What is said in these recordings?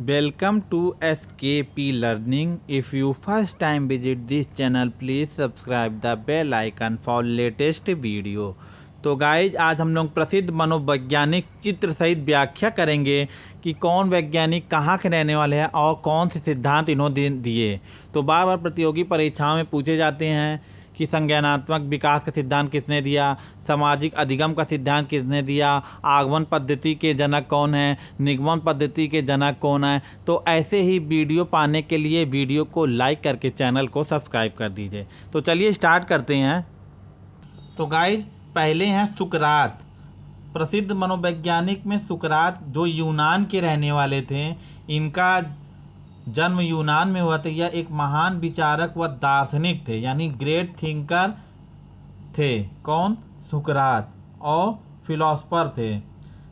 Welcome to SKP Learning. If you first time visit this channel, please subscribe the bell icon for latest video. तो guys आज हम लोग प्रसिद्ध मनोवैज्ञानिक चित्र सहित व्याख्या करेंगे कि कौन वैज्ञानिक कहाँ के रहने वाले हैं और कौन से सिद्धांत इन्होंने दिए। तो बार बार प्रतियोगी परीक्षाओं में पूछे जाते हैं कि संज्ञानात्मक विकास का सिद्धांत किसने दिया, सामाजिक अधिगम का सिद्धांत किसने दिया, आगमन पद्धति के जनक कौन है, निगमन पद्धति के जनक कौन है। तो ऐसे ही वीडियो पाने के लिए वीडियो को लाइक करके चैनल को सब्सक्राइब कर दीजिए। तो चलिए स्टार्ट करते हैं। तो गाइज पहले हैं सुकरात। प्रसिद्ध मनोवैज्ञानिक में सुकरात जो यूनान के रहने वाले थे, इनका जन्म यूनान में हुआ था। यह एक महान विचारक व दार्शनिक थे, यानी ग्रेट थिंकर थे। कौन? सुकरात। और फिलोसफर थे।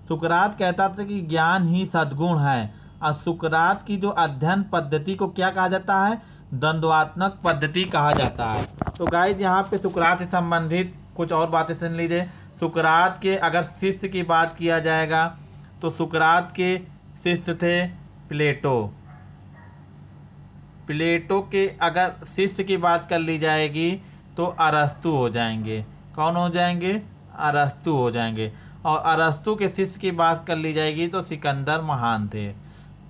सुकरात कहता था कि ज्ञान ही सद्गुण है। और सुकरात की जो अध्ययन पद्धति को क्या कहा जाता है? द्वंद्वात्मक पद्धति कहा जाता है। तो गाइस यहाँ पे सुकरात से संबंधित कुछ और बातें सुन लीजिए। सुकरात के अगर शिष्य की बात किया जाएगा तो सुकरात के शिष्य थे प्लेटो। प्लेटो के अगर शिष्य की बात कर ली जाएगी तो अरस्तु हो जाएंगे। कौन हो जाएंगे? अरस्तु हो जाएंगे। और अरस्तु के शिष्य की बात कर ली जाएगी तो सिकंदर महान थे।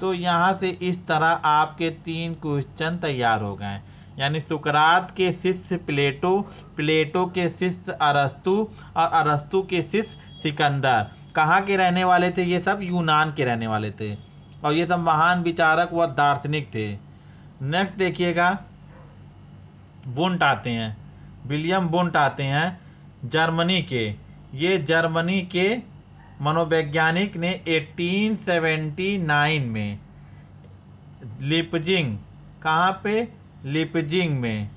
तो यहाँ से इस तरह आपके 3 क्वेश्चन तैयार हो गए, यानी सुकरात के शिष्य प्लेटो, प्लेटो के शिष्य अरस्तु और अरस्तु के शिष्य सिकंदर। कहाँ के रहने वाले थे? ये सब यूनान के रहने वाले थे और ये सब महान विचारक व दार्शनिक थे। नेक्स्ट देखिएगा, बुंट आते हैं, विलियम बुंट आते हैं जर्मनी के। ये जर्मनी के मनोवैज्ञानिक ने 1879 में लिपजिंग, कहाँ पे? लिपजिंग में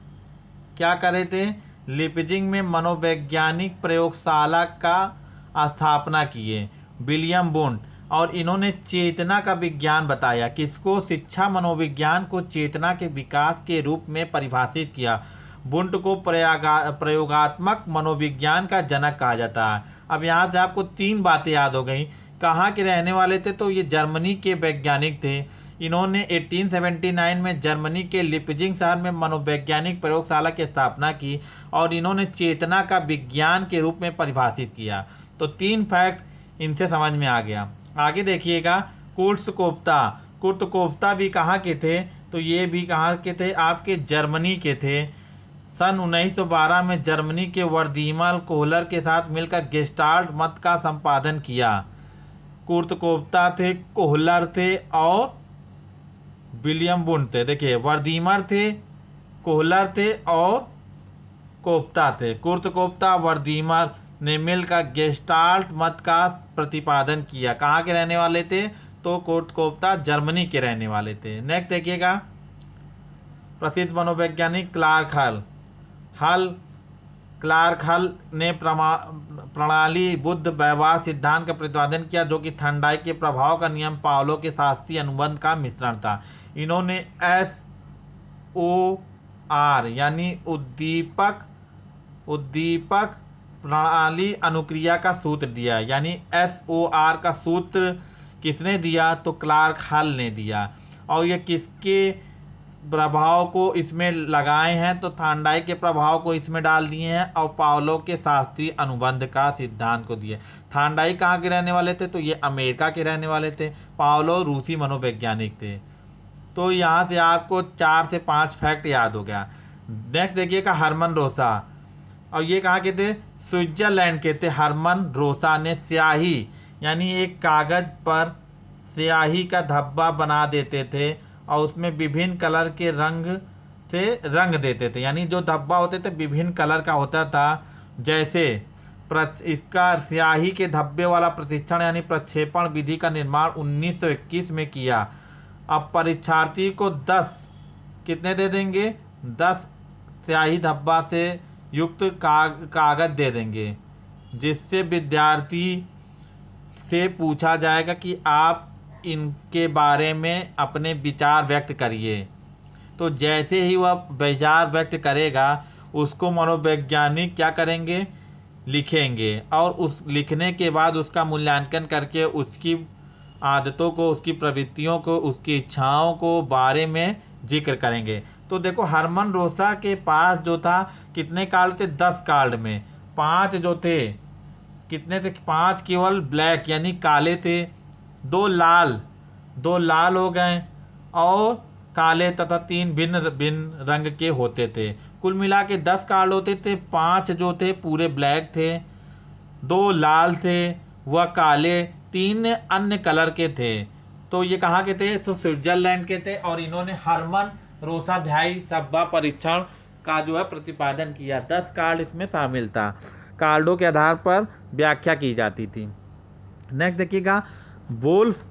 क्या करे थे? लिपजिंग में मनोवैज्ञानिक प्रयोगशाला का स्थापना किए विलियम बुंट। और इन्होंने चेतना का विज्ञान बताया। किसको? शिक्षा मनोविज्ञान को चेतना के विकास के रूप में परिभाषित किया। बुंट को प्रयोगात्मक मनोविज्ञान का जनक कहा जाता है। अब यहाँ से आपको 3 बातें याद हो गई। कहाँ के रहने वाले थे? तो ये जर्मनी के वैज्ञानिक थे। इन्होंने 1879 में जर्मनी के लिपजिंग शहर में मनोवैज्ञानिक प्रयोगशाला की स्थापना की और इन्होंने चेतना का विज्ञान के रूप में परिभाषित किया। तो 3 फैक्ट इनसे समझ में आ गया। आगे देखिएगा, कुर्ट्ज़कोफ्ता। कुर्ट्ज़कोफ्ता भी कहाँ के थे? तो ये भी कहाँ के थे? आपके जर्मनी के थे। सन 1912 में जर्मनी के वर्दीमल कोहलर के साथ मिलकर गेस्टाल्ट मत का संपादन किया। कुर्ट्ज़कोफ्ता थे, कोहलर थे और विलियम बुंट थे। देखिए, वर्दीमर थे, कोहलर थे और कोफ्ता थे। कुर्ट्ज़कोफ्ता, वर्दीमर ने मिलकर गेस्टाल्ट मत का प्रतिपादन किया। कहाँ के रहने वाले थे? तो कुर्ट्ज़कोफ्ता जर्मनी के रहने वाले थे। नेक्स्ट देखिएगा, प्रसिद्ध मनोवैज्ञानिक क्लार्क हल। क्लार्क हल ने प्रणाली बुद्ध व्यवहार सिद्धांत का प्रतिपादन किया, जो कि ठंडाई के प्रभाव का नियम पावलो के शास्त्रीय अनुबंध का मिश्रण था। इन्होंने SOR यानी उद्दीपक प्रणाली अनुक्रिया का सूत्र दिया। यानी SOR का सूत्र किसने दिया? तो क्लार्क हल ने दिया। और ये किसके प्रभाव को इसमें लगाए हैं? तो थांडाई के प्रभाव को इसमें डाल दिए हैं और पावलो के शास्त्रीय अनुबंध का सिद्धांत को दिए। थांडाई कहाँ के रहने वाले थे? तो ये अमेरिका के रहने वाले थे। पावलो रूसी मनोवैज्ञानिक थे। तो यहाँ से आपको 4 से 5 फैक्ट याद हो गया। नेक्स्ट देखिएगा, हरमन रोसा। और ये कहाँ के थे? स्विट्जरलैंड के थे। हरमन रोसा ने स्याही, यानी एक कागज पर स्याही का धब्बा बना देते थे और उसमें विभिन्न कलर के रंग से रंग देते थे। यानी जो धब्बा होते थे विभिन्न कलर का होता था। जैसे इसका स्याही के धब्बे वाला प्रशिक्षण यानी प्रक्षेपण विधि का निर्माण 1921 में किया। अब परीक्षार्थी को 10 कितने दे देंगे? 10 स्याही धब्बा से युक्त कागज दे देंगे, जिससे विद्यार्थी से पूछा जाएगा कि आप इनके बारे में अपने विचार व्यक्त करिए। तो जैसे ही वह विचार व्यक्त करेगा उसको मनोवैज्ञानिक क्या करेंगे? लिखेंगे। और उस लिखने के बाद उसका मूल्यांकन करके उसकी आदतों को, उसकी प्रवृत्तियों को, उसकी इच्छाओं को बारे में जिक्र करेंगे। तो देखो हरमन रोसा के पास जो था कितने कार्ड थे, 10 कार्ड में 5 जो थे, कितने थे, 5 केवल ब्लैक यानी काले थे, 2 लाल हो गए और काले तथा 3 भिन्न भिन्न रंग के होते थे। कुल मिला के 10 कार्ड होते थे, 5 जो थे पूरे ब्लैक थे, 2 लाल थे वह काले, 3 अन्य कलर के थे। तो ये कहाँ के थे, तो स्विट्जरलैंड के थे। और इन्होंने हरमन रोसाध्यायी सभा परीक्षण का जो है प्रतिपादन किया। 10 कार्ड इसमें शामिल था। कार्डों के आधार पर व्याख्या की जाती थी। नेक्स्ट देखिएगा, वोल्फ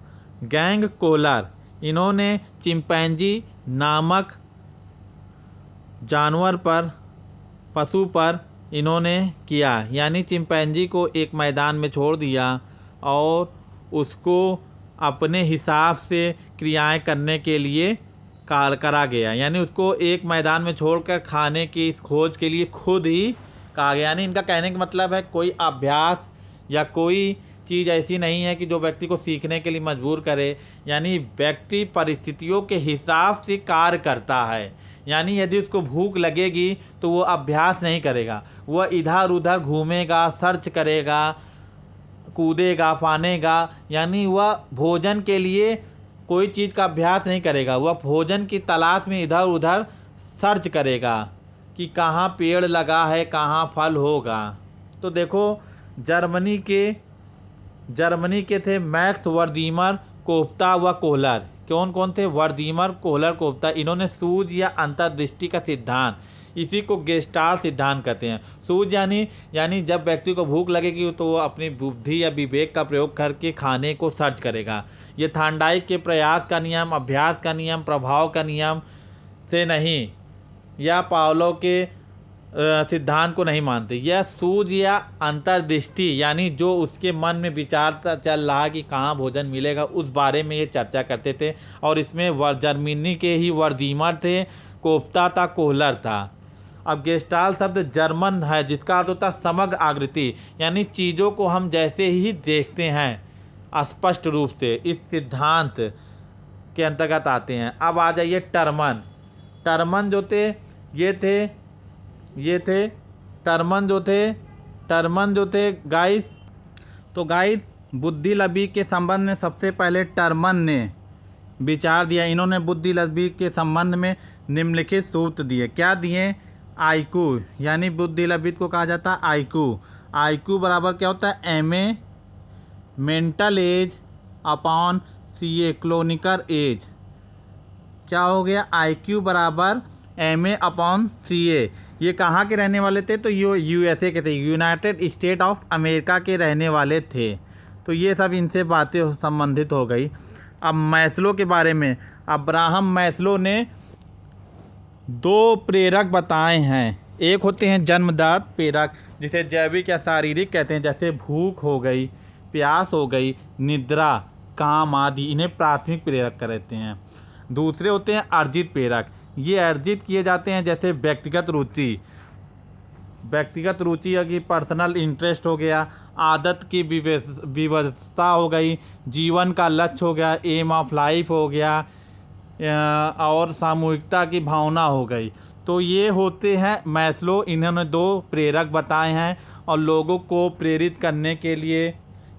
गैंग कोलर, इन्होंने चिंपैंजी नामक जानवर पर, पशु पर इन्होंने किया, यानी चिंपैंजी को एक मैदान में छोड़ दिया और उसको अपने हिसाब से क्रियाएं करने के लिए करा गया, यानी उसको एक मैदान में छोड़कर खाने की इस खोज के लिए खुद ही कहा गया। यानी इनका कहने का मतलब है कोई अभ्यास या कोई चीज़ ऐसी नहीं है कि जो व्यक्ति को सीखने के लिए मजबूर करे, यानी व्यक्ति परिस्थितियों के हिसाब से कार्य करता है। यानी यदि उसको भूख लगेगी तो वो अभ्यास नहीं करेगा, वह इधर उधर घूमेगा, सर्च करेगा, कूदेगा, फानेगा, यानी वह भोजन के लिए कोई चीज़ का अभ्यास नहीं करेगा, वह भोजन की तलाश में इधर उधर सर्च करेगा कि कहाँ पेड़ लगा है, कहाँ फल होगा। तो देखो जर्मनी के थे मैक्स वर्दीमर, कोफ्ता व कोहलर। कौन थे, वर्दीमर, कोहलर, कोफ्ता। इन्होंने सूझ या अंतर्दृष्टि का सिद्धांत, इसी को गेस्टाल्ट सिद्धांत कहते हैं। सूझ यानी जब व्यक्ति को भूख लगेगी तो वो अपनी बुद्धि या विवेक का प्रयोग करके खाने को सर्च करेगा। ये थांडाइक के प्रयास का नियम, अभ्यास का नियम, प्रभाव का नियम से नहीं, या पावलो के सिद्धांत को नहीं मानते। यह सूझ या अंतर्दृष्टि यानी जो उसके मन में विचार चल रहा कि कहाँ भोजन मिलेगा, उस बारे में ये चर्चा करते थे। और इसमें जर्मनी के ही वर्दीमर थे, कोफ्ता था, कोहलर था। अब गेस्टाल्ट शब्द जर्मन है जिसका अर्थ होता है समग्र आकृति, यानी चीज़ों को हम जैसे ही देखते हैं स्पष्ट रूप से, इस सिद्धांत के अंतर्गत आते हैं। अब आ जाइए टर्मन जो थे टर्मन जो थे गाइस। तो गाइस बुद्धिलब्धि के संबंध में सबसे पहले टर्मन ने विचार दिया। इन्होंने बुद्धिलब्धि के संबंध में निम्नलिखित सूत्र दिए। क्या दिए, आईक्यू, यानी बुद्धिलब्धि को कहा जाता है आईक्यू बराबर क्या होता है, MA mental age upon CA clinical age. क्या हो गया, आईक्यू बराबर MA अपॉन CA। ये कहाँ के रहने वाले थे, तो ये USA के थे, यूनाइटेड स्टेट ऑफ अमेरिका के रहने वाले थे। तो ये सब इनसे बातें संबंधित हो गई। अब मैस्लो के बारे में, अब्राहम मैस्लो ने 2 प्रेरक बताए हैं। एक होते हैं जन्मजात प्रेरक, जिसे जैविक या शारीरिक कहते हैं, जैसे भूख हो गई, प्यास हो गई, निद्रा, काम आदि, इन्हें प्राथमिक प्रेरक कहते हैं। दूसरे होते हैं अर्जित प्रेरक, ये अर्जित किए जाते हैं, जैसे व्यक्तिगत रुचि की पर्सनल इंटरेस्ट हो गया, आदत की विवशता हो गई, जीवन का लक्ष्य हो गया, एम ऑफ लाइफ हो गया, और सामूहिकता की भावना हो गई। तो ये होते हैं मैस्लो। इन्होंने 2 प्रेरक बताए हैं और लोगों को प्रेरित करने के लिए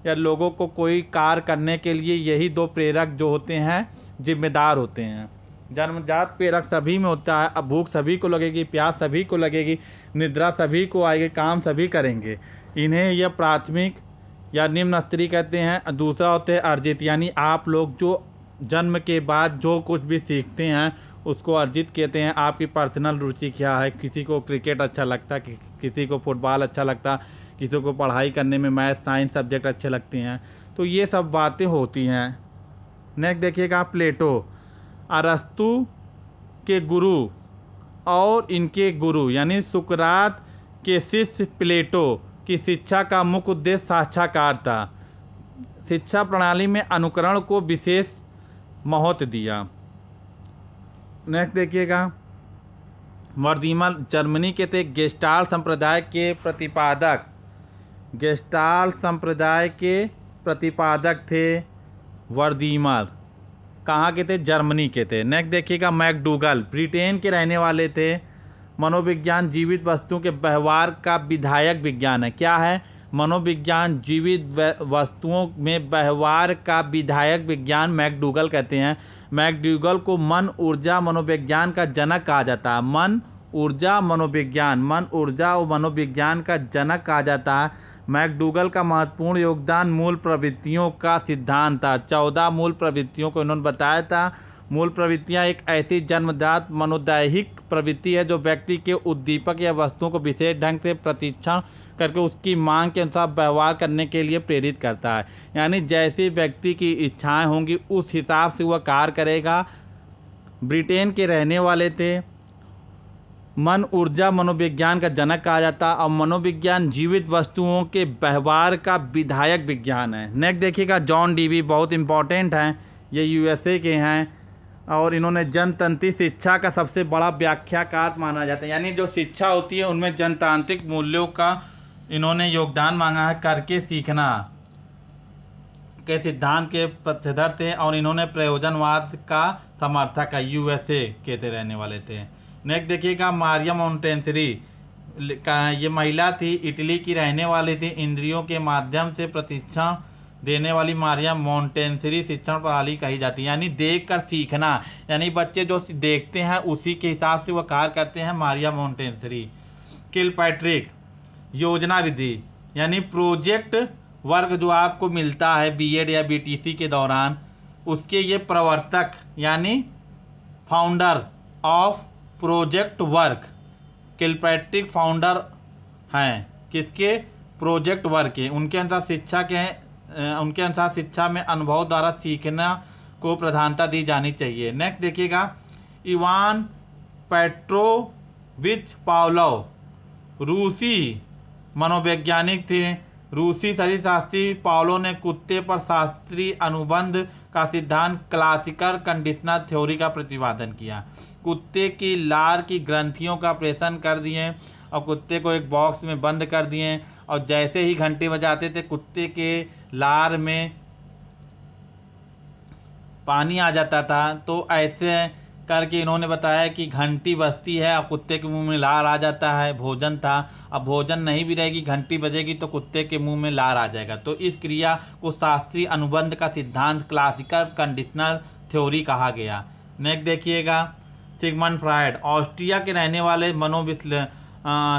या लोगों को कोई कार्य करने के लिए यही 2 प्रेरक जो होते हैं जिम्मेदार होते हैं। जन्मजात प्रेरक सभी में होता है, अब भूख सभी को लगेगी, प्यास सभी को लगेगी, निद्रा सभी को आएगी, काम सभी करेंगे। इन्हें यह प्राथमिक या निम्न स्तरीय कहते हैं। दूसरा होते हैं अर्जित, यानी आप लोग जो जन्म के बाद जो कुछ भी सीखते हैं उसको अर्जित कहते हैं। आपकी पर्सनल रुचि क्या है, किसी को क्रिकेट अच्छा लगता है, किसी को फुटबॉल अच्छा लगता, किसी को पढ़ाई करने में मैथ साइंस सब्जेक्ट अच्छे लगते हैं। तो ये सब बातें होती हैं। नेक्स्ट देखिएगा, प्लेटो, अरस्तु के गुरु और इनके गुरु यानी सुकरात के शिष्य प्लेटो की शिक्षा का मुख्य उद्देश्य साक्षात्कार था। शिक्षा प्रणाली में अनुकरण को विशेष महत्व दिया। नेक्स्ट देखिएगा, वर्दीमर जर्मनी के थे, गेस्टाल्ट संप्रदाय के प्रतिपादक थे। वर्दीमर कहाँ के थे? जर्मनी के थे। नेक्स्ट देखिएगा मैकडूगल ब्रिटेन के रहने वाले थे। मनोविज्ञान जीवित वस्तुओं के व्यवहार का विधायक विज्ञान है। क्या है? मनोविज्ञान जीवित वस्तुओं में व्यवहार का विधायक विज्ञान मैकडूगल कहते हैं। मैकडूगल को मन ऊर्जा मनोविज्ञान का जनक कहा जाता है। मन ऊर्जा और मनोविज्ञान का जनक कहा जाता है। मैकडूगल का महत्वपूर्ण योगदान मूल प्रवृत्तियों का सिद्धांत था। 14 मूल प्रवृत्तियों को इन्होंने बताया था। मूल प्रवृत्तियां एक ऐसी जन्मजात मनोदैहिक प्रवृत्ति है जो व्यक्ति के उद्दीपक या वस्तुओं को विशेष ढंग से प्रशिक्षण करके उसकी मांग के अनुसार व्यवहार करने के लिए प्रेरित करता है। यानी जैसी व्यक्ति की इच्छाएं होंगी उस हिसाब से वह कार्य करेगा। ब्रिटेन के रहने वाले थे। मन ऊर्जा मनोविज्ञान का जनक कहा जाता है और मनोविज्ञान जीवित वस्तुओं के व्यवहार का विधायक विज्ञान है। नेक्स्ट देखिएगा जॉन डीवी, बहुत इंपॉर्टेंट हैं, ये यूएसए के हैं और इन्होंने जनतंत्री शिक्षा का सबसे बड़ा व्याख्याकार माना जाता है। यानी जो शिक्षा होती है उनमें जनतांत्रिक मूल्यों का इन्होंने योगदान मांगा है। करके सीखना के सिद्धांत के पक्षधर थे और इन्होंने प्रयोजनवाद का समर्थक है। यूएसए के थे रहने वाले थे। नेक्स्ट देखिएगा मारिया मोंटेसरी का, ये महिला थी, इटली की रहने वाली थी। इंद्रियों के माध्यम से प्रशिक्षण देने वाली मारिया मोंटेसरी शिक्षण प्रणाली कही जाती है। यानी देख कर सीखना, यानी बच्चे जो देखते हैं उसी के हिसाब से वह कार्य करते हैं। Maria Montessori. किलपैट्रिक योजना विधि, यानी प्रोजेक्ट वर्क जो आपको मिलता है बीएड या बीटीसी के दौरान, उसके ये प्रवर्तक यानी founder of project work Kilpatrick founder हैं। किसके? प्रोजेक्ट वर्क के। उनके अनुसार शिक्षा में अनुभव द्वारा सीखना को प्रधानता दी जानी चाहिए। नेक्स्ट देखिएगा इवान पेट्रोविच पावलोव, रूसी मनोवैज्ञानिक थे। रूसी शरीरशास्त्री पावलोव ने कुत्ते पर शास्त्रीय अनुबंध का सिद्धांत क्लासिकल कंडीशनर थ्योरी का प्रतिपादन किया। कुत्ते की लार की ग्रंथियों का ऑपरेशन कर दिए और कुत्ते को एक बॉक्स में बंद कर दिए और जैसे ही घंटी बजाते थे कुत्ते के लार में पानी आ जाता था। तो ऐसे करके इन्होंने बताया कि घंटी बजती है और कुत्ते के मुंह में लार आ जाता है। भोजन था, अब भोजन नहीं भी रहेगी, घंटी बजेगी तो कुत्ते के मुंह में लार आ जाएगा। तो इस क्रिया को शास्त्रीय अनुबंध का सिद्धांत क्लासिकल कंडीशनल थ्योरी कहा गया। नेक्स्ट देखिएगा सिगमंड फ्रायड, ऑस्ट्रिया के रहने वाले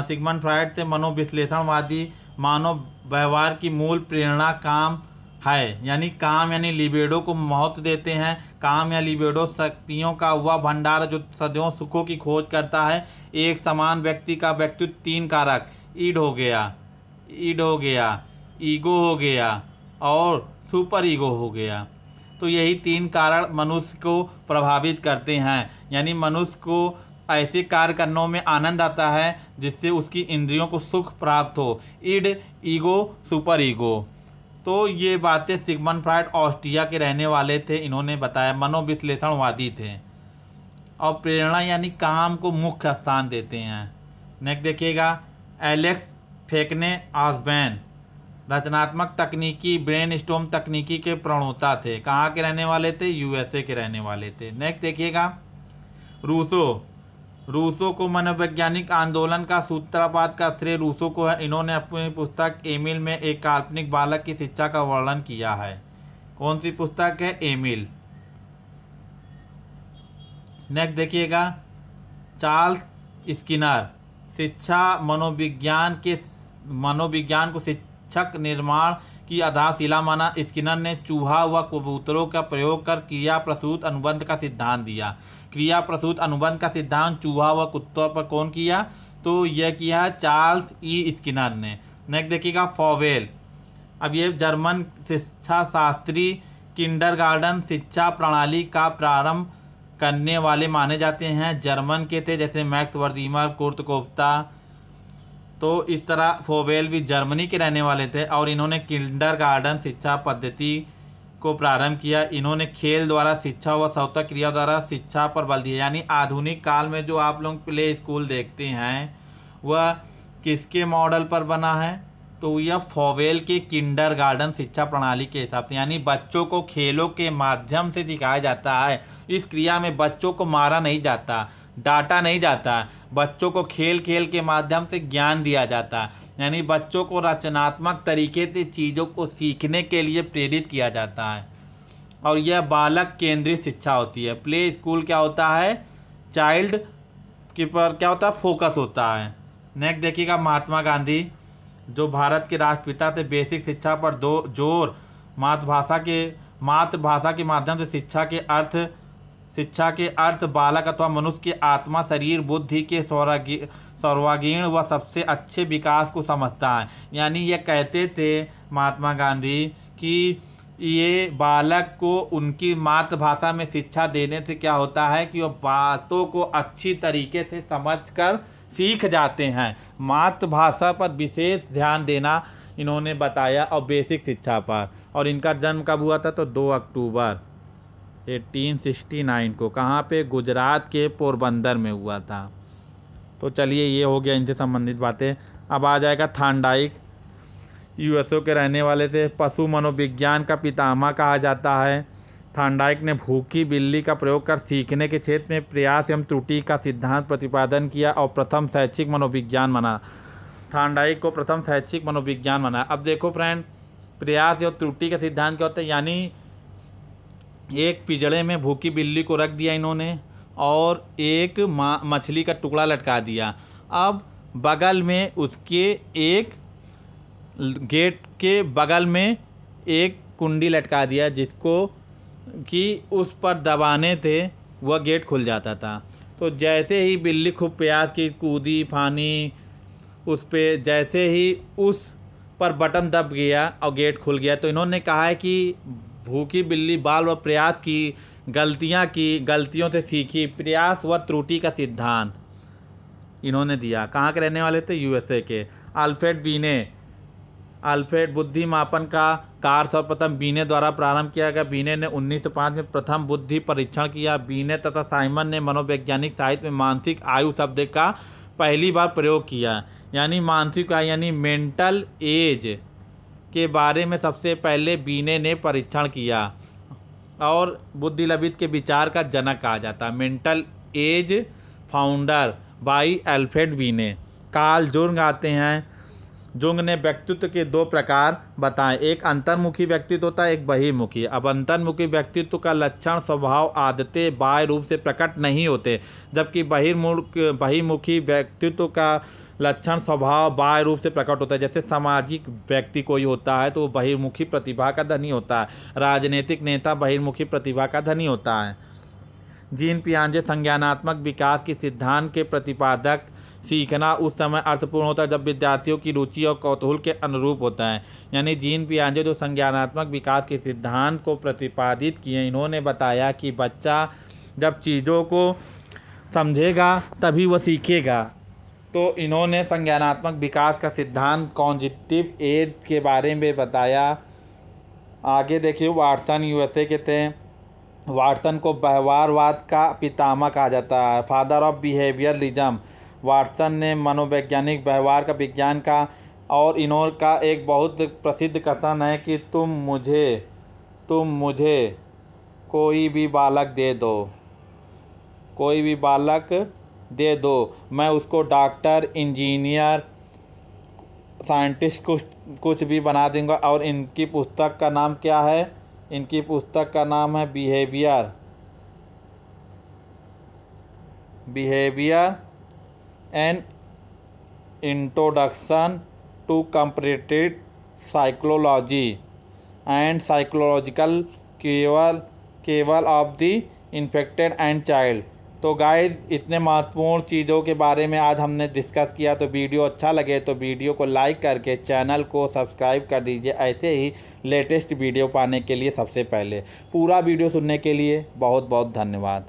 सिगमंड फ्रायड थे मनोविश्लेषणवादी। मानव व्यवहार की मूल प्रेरणा काम है, यानी काम यानी लिबिडो को महत्व देते हैं। काम या लिबिडो शक्तियों का वह भंडार जो सदैव सुखों की खोज करता है। एक समान व्यक्ति का व्यक्तित्व 3 कारक ईड हो गया, ईगो हो गया और सुपर ईगो हो गया। तो यही 3 कारण मनुष्य को प्रभावित करते हैं। यानी मनुष्य को ऐसे कार्य करने में आनंद आता है जिससे उसकी इंद्रियों को सुख प्राप्त हो। ईड, ईगो, सुपर ईगो। तो ये बातें सिगमंड फ्रायड ऑस्ट्रिया के रहने वाले थे, इन्होंने बताया। मनोविश्लेषणवादी थे और प्रेरणा यानी काम को मुख्य स्थान देते हैं। नेक्स्ट देखिएगा एलेक्स फेकने ऑसबर्न, रचनात्मक तकनीकी ब्रेनस्टॉर्म तकनीकी के प्रणेता थे। कहाँ के रहने वाले थे? यूएसए के रहने वाले थे। नेक्स्ट देखिएगा रूसो को मनोवैज्ञानिक आंदोलन का सूत्रपात का श्रेय रूसो को है। इन्होंने अपनी पुस्तक एमिल में एक काल्पनिक बालक की शिक्षा का वर्णन किया है। कौन सी पुस्तक है? एमिल। नेक्स्ट देखिएगा चार्ल्स स्किनर, शिक्षा मनोविज्ञान को शिक्षक निर्माण की आधारशिला माना। स्किनर ने चूहा व कबूतरों का प्रयोग कर क्रिया प्रसूत अनुबंध का सिद्धांत दिया। क्रिया प्रसूत अनुबंध का सिद्धांत चूहा व कुत्तों पर कौन किया? तो यह किया चार्ल्स ई स्किनर ने। नेक्स्ट देखिएगा फॉवेल, अब ये जर्मन शिक्षा शास्त्री किंडरगार्टन शिक्षा प्रणाली का प्रारंभ करने वाले माने जाते हैं। जर्मन के थे, जैसे मैक्स वर्दीमर, कुर्ट कोफ्ता। तो इस तरह फॉवेल भी जर्मनी के रहने वाले थे और इन्होंने किंडरगार्टन शिक्षा पद्धति को प्रारंभ किया। इन्होंने खेल द्वारा शिक्षा व सौतक क्रिया द्वारा शिक्षा पर बल दिया। यानी आधुनिक काल में जो आप लोग प्ले स्कूल देखते हैं वह किसके मॉडल पर बना है? तो यह फॉवेल के किंडरगार्टन शिक्षा प्रणाली के हिसाब से, यानी बच्चों को खेलों के माध्यम से सिखाया जाता है। इस क्रिया में बच्चों को मारा नहीं जाता, डांटा नहीं जाता, बच्चों को खेल खेल के माध्यम से ज्ञान दिया जाता है, यानी बच्चों को रचनात्मक तरीके से चीज़ों को सीखने के लिए प्रेरित किया जाता है। और यह बालक केंद्रित शिक्षा होती है। प्ले स्कूल क्या होता है, चाइल्ड के पर क्या होता है, फोकस होता है। नेक्स्ट देखिएगा, महात्मा गांधी जो भारत के राष्ट्रपिता थे, बेसिक शिक्षा पर जोर, मातृभाषा के माध्यम से शिक्षा के अर्थ बालक अथवा मनुष्य के आत्मा, शरीर, बुद्धि के सर्वांगीण व सबसे अच्छे विकास को समझता है। यानी ये कहते थे महात्मा गांधी कि ये बालक को उनकी मातृभाषा में शिक्षा देने से क्या होता है कि वो बातों को अच्छी तरीके से समझकर सीख जाते हैं। मातृभाषा पर विशेष ध्यान देना इन्होंने बताया और बेसिक शिक्षा पर। और इनका जन्म कब हुआ था, तो 2 अक्टूबर 1869 को। कहाँ पे, गुजरात के पोरबंदर में हुआ था। तो चलिए ये हो गया इनसे संबंधित बातें। अब आ जाएगा थांडाइक, यूएसए के रहने वाले थे, पशु मनोविज्ञान का पितामह कहा जाता है। थांडाइक ने भूखी बिल्ली का प्रयोग कर सीखने के क्षेत्र में प्रयास एवं त्रुटि का सिद्धांत प्रतिपादन किया और प्रथम शैक्षिक मनोविज्ञान बना। थांडाइक को प्रथम शैक्षिक मनोविज्ञान बना। अब देखो फ्रेंड, प्रयास और त्रुटि का सिद्धांत क्या होता है, यानी एक पिंजड़े में भूखी बिल्ली को रख दिया इन्होंने और एक मछली का टुकड़ा लटका दिया। अब बगल में उसके एक गेट के बगल में एक कुंडी लटका दिया, जिसको कि उस पर दबाने थे वह गेट खुल जाता था। तो जैसे ही बिल्ली खूब प्रयास की, कूदी फानी उस पर, जैसे ही उस पर बटन दब गया और गेट खुल गया। तो इन्होंने कहा है कि भूखी बिल्ली बाल व प्रयास की, गलतियों से सीखी, प्रयास व त्रुटि का सिद्धांत इन्होंने दिया। कहाँ के रहने वाले थे, यूएसए के। अल्फ्रेड बुद्धि मापन का कार्य सर्वप्रथम बीने द्वारा प्रारंभ किया गया। बीने ने 1905 में प्रथम बुद्धि परीक्षण किया। बीने तथा साइमन ने मनोवैज्ञानिक साहित्य में मानसिक आयु शब्द का पहली बार प्रयोग किया। यानी मानसिक आयु यानी मेंटल एज के बारे में सबसे पहले बीने ने परीक्षण किया और बुद्धिलब्धि के विचार का जनक कहा जाता है। Mental as founder by Alfred बीने। कार्ल जुंग आते हैं। जुंग ने व्यक्तित्व के 2 प्रकार बताए, एक अंतर्मुखी व्यक्तित्व होता है, एक बहिर्मुखी। अब अंतर्मुखी व्यक्तित्व का लक्षण, स्वभाव, आदतें बाह्य रूप से प्रकट नहीं होते, जबकि बहिर्मुखी व्यक्तित्व का लक्षण, स्वभाव बाह्य रूप से प्रकट होता है। जैसे सामाजिक व्यक्ति कोई होता है तो वो बहिर्मुखी प्रतिभा का धनी होता है। राजनीतिक नेता बहिर्मुखी प्रतिभा का धनी होता है। जीन पियाजे संज्ञानात्मक विकास के सिद्धांत के प्रतिपादक। सीखना उस समय अर्थपूर्ण होता है जब विद्यार्थियों की रुचि और कौतूहल के अनुरूप होता है। यानी जीन पियाजे जो संज्ञानात्मक विकास के सिद्धांत को प्रतिपादित किए, इन्होंने बताया कि बच्चा जब चीज़ों को समझेगा तभी वह सीखेगा। तो इन्होंने संज्ञानात्मक विकास का सिद्धांत कॉग्निटिव एज के बारे में बताया। आगे देखिए, वाटसन यूएसए के थे। वाटसन को व्यवहारवाद का पितामह कहा जाता है, फादर ऑफ बिहेवियरलिज्म। वाटसन ने मनोवैज्ञानिक व्यवहार का विज्ञान का, और इन्हों का एक बहुत प्रसिद्ध कथन है कि तुम मुझे कोई भी बालक दे दो, मैं उसको डॉक्टर, इंजीनियर, साइंटिस्ट कुछ भी बना दूंगा। और इनकी पुस्तक का नाम क्या है, इनकी पुस्तक का नाम है behaviour an introduction to comparative psychology and psychological care of the infant and child. तो गाइस, इतने महत्वपूर्ण चीज़ों के बारे में आज हमने डिस्कस किया। तो वीडियो अच्छा लगे तो वीडियो को लाइक करके चैनल को सब्सक्राइब कर दीजिए, ऐसे ही लेटेस्ट वीडियो पाने के लिए सबसे पहले। पूरा वीडियो सुनने के लिए बहुत बहुत धन्यवाद।